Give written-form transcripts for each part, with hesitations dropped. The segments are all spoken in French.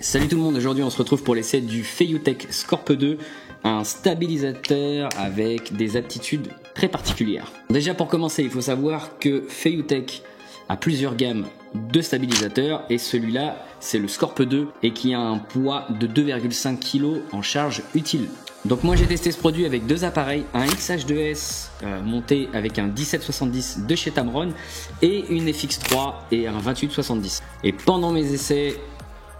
Salut tout le monde, aujourd'hui on se retrouve pour l'essai du Feiyutech Scorp 2, un stabilisateur avec des aptitudes très particulières. Déjà pour commencer, il faut savoir que Feiyutech a plusieurs gammes de stabilisateurs et celui-là c'est le Scorp 2 et qui a un poids de 2,5 kg en charge utile. Donc moi j'ai testé ce produit avec deux appareils, un XH2S monté avec un 1770 de chez Tamron et une FX3 et un 2870. Et pendant mes essais,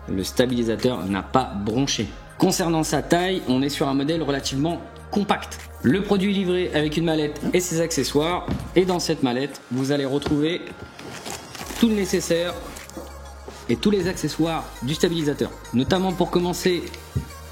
le stabilisateur n'a pas bronché. Concernant sa taille, on est sur un modèle relativement compact. Le produit est livré avec une mallette et ses accessoires. Et dans cette mallette, vous allez retrouver tout le nécessaire et tous les accessoires du stabilisateur. Notamment pour commencer,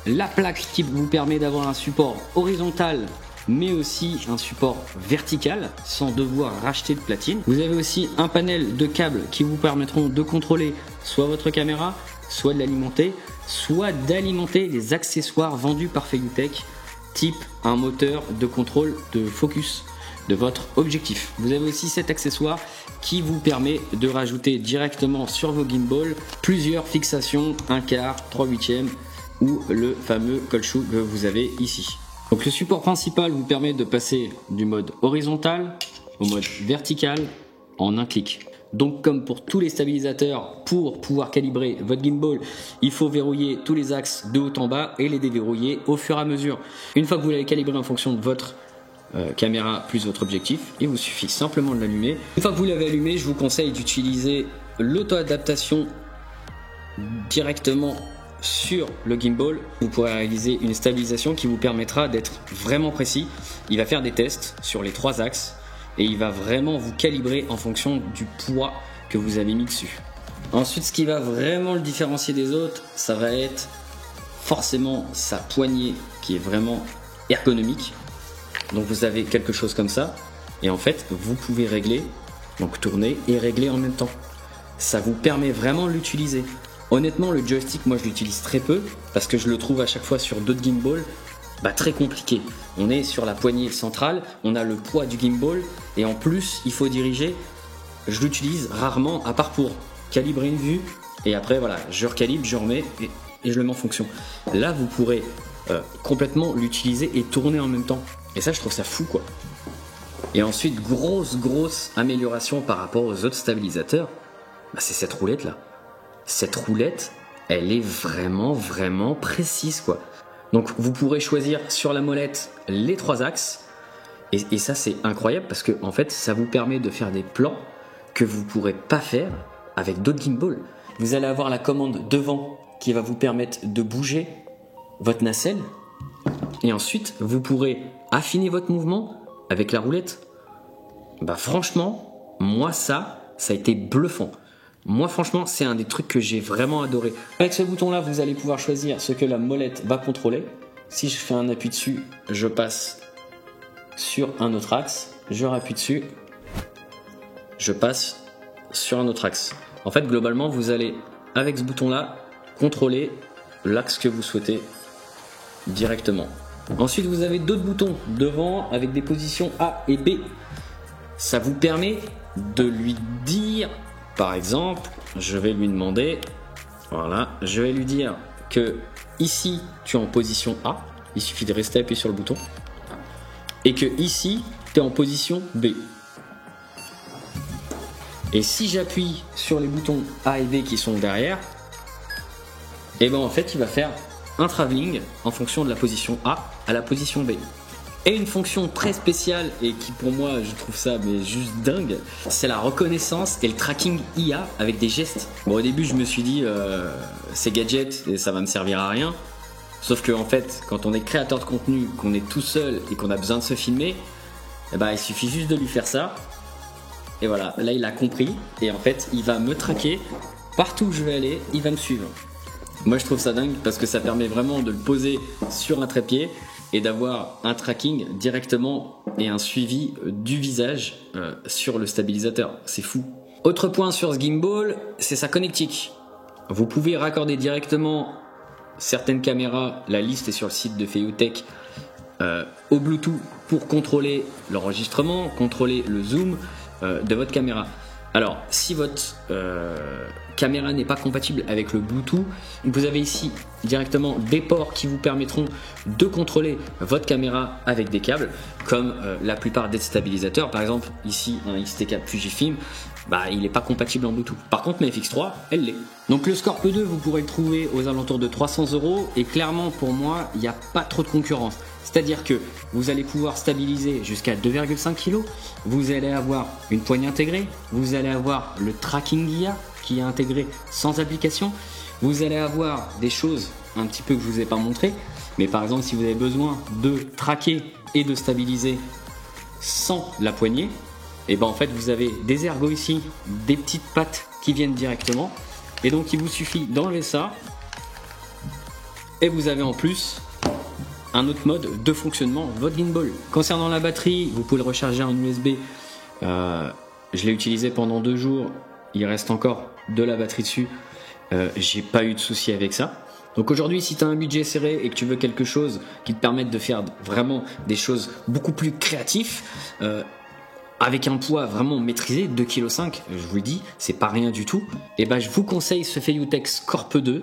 la plaque qui vous permet d'avoir un support horizontal mais aussi un support vertical sans devoir racheter de platine. Vous avez aussi un panel de câbles qui vous permettront de contrôler soit votre caméra, soit de l'alimenter, soit d'alimenter les accessoires vendus par Feiyutech, type un moteur de contrôle de focus de votre objectif. Vous avez aussi cet accessoire qui vous permet de rajouter directement sur vos gimbals plusieurs fixations, 1/4, 3/8 ou le fameux cold shoe que vous avez ici. Donc le support principal vous permet de passer du mode horizontal au mode vertical en un clic. Donc comme pour tous les stabilisateurs, pour pouvoir calibrer votre gimbal, il faut verrouiller tous les axes de haut en bas et les déverrouiller au fur et à mesure. Une fois que vous l'avez calibré en fonction de votre caméra plus votre objectif, il vous suffit simplement de l'allumer. Une fois que vous l'avez allumé, je vous conseille d'utiliser l'auto-adaptation directement sur le gimbal. Vous pourrez réaliser une stabilisation qui vous permettra d'être vraiment précis. Il va faire des tests sur les 3 axes et il va vraiment vous calibrer en fonction du poids que vous avez mis dessus. Ensuite, ce qui va vraiment le différencier des autres, ça va être forcément sa poignée qui est vraiment ergonomique. Donc vous avez quelque chose comme ça et en fait vous pouvez régler, donc tourner et régler en même temps. Ça vous permet vraiment de l'utiliser. Honnêtement, le joystick, moi je l'utilise très peu parce que je le trouve à chaque fois sur d'autres gimbals très compliqué. On est sur la poignée centrale, on a le poids du gimbal et en plus il faut diriger. Je l'utilise rarement à part pour calibrer une vue et après voilà, je recalibre, je remets et je le mets en fonction. Là vous pourrez complètement l'utiliser et tourner en même temps. Et ça je trouve ça fou quoi. Et ensuite grosse amélioration par rapport aux autres stabilisateurs, c'est cette roulette là. Cette roulette, elle est vraiment précise quoi. Donc vous pourrez choisir sur la molette les 3 axes et ça c'est incroyable parce que en fait ça vous permet de faire des plans que vous pourrez pas faire avec d'autres gimbals. Vous allez avoir la commande devant qui va vous permettre de bouger votre nacelle et ensuite vous pourrez affiner votre mouvement avec la roulette. Franchement, moi ça a été bluffant. Moi franchement c'est un des trucs que j'ai vraiment adoré. Avec ce bouton là vous allez pouvoir choisir ce que la molette va contrôler. Si je fais un appui dessus, je passe sur un autre axe, je rappuie dessus, je passe sur un autre axe. En fait globalement vous allez avec ce bouton là contrôler l'axe que vous souhaitez directement. Ensuite vous avez d'autres boutons devant avec des positions A et B. Ça vous permet de lui dire. Par exemple, je vais lui demander, voilà, je vais lui dire que ici tu es en position A, il suffit de rester appuyé sur le bouton, et que ici tu es en position B. Et si j'appuie sur les boutons A et B qui sont derrière, et en fait il va faire un travelling en fonction de la position A à la position B. Et une fonction très spéciale et qui pour moi je trouve ça juste dingue, c'est la reconnaissance et le tracking IA avec des gestes. Bon au début je me suis dit c'est gadget et ça va me servir à rien. Sauf que en fait quand on est créateur de contenu, qu'on est tout seul et qu'on a besoin de se filmer, il suffit juste de lui faire ça. Et voilà, là il a compris et en fait il va me traquer partout où je vais aller, il va me suivre. Moi je trouve ça dingue parce que ça permet vraiment de le poser sur un trépied et d'avoir un tracking directement et un suivi du visage sur le stabilisateur. C'est fou. Autre point sur ce gimbal, c'est sa connectique. Vous pouvez raccorder directement certaines caméras, la liste est sur le site de Feiyutech, au Bluetooth pour contrôler l'enregistrement, contrôler le zoom de votre caméra. Alors, si votre caméra n'est pas compatible avec le Bluetooth, vous avez ici directement des ports qui vous permettront de contrôler votre caméra avec des câbles, comme la plupart des stabilisateurs. Par exemple, ici, un XT4 Fujifilm, il n'est pas compatible en Bluetooth. Par contre, ma FX3, elle l'est. Donc le Scorp 2, vous pourrez le trouver aux alentours de 300 €, et clairement, pour moi, il n'y a pas trop de concurrence. C'est-à-dire que vous allez pouvoir stabiliser jusqu'à 2,5 kg, vous allez avoir une poignée intégrée, vous allez avoir le tracking IA qui est intégré sans application, vous allez avoir des choses un petit peu que je ne vous ai pas montré, mais par exemple si vous avez besoin de traquer et de stabiliser sans la poignée, et en fait vous avez des ergots ici, des petites pattes qui viennent directement, et donc il vous suffit d'enlever ça, et vous avez en plus un autre mode de fonctionnement, votre gimbal. Concernant la batterie, vous pouvez le recharger en USB. Je l'ai utilisé pendant 2 jours, il reste encore de la batterie dessus. J'ai pas eu de souci avec ça. Donc aujourd'hui, si tu as un budget serré et que tu veux quelque chose qui te permette de faire vraiment des choses beaucoup plus créatives, avec un poids vraiment maîtrisé, 2,5 kg, je vous le dis, c'est pas rien du tout, et je vous conseille ce Feiyutech Scorp 2.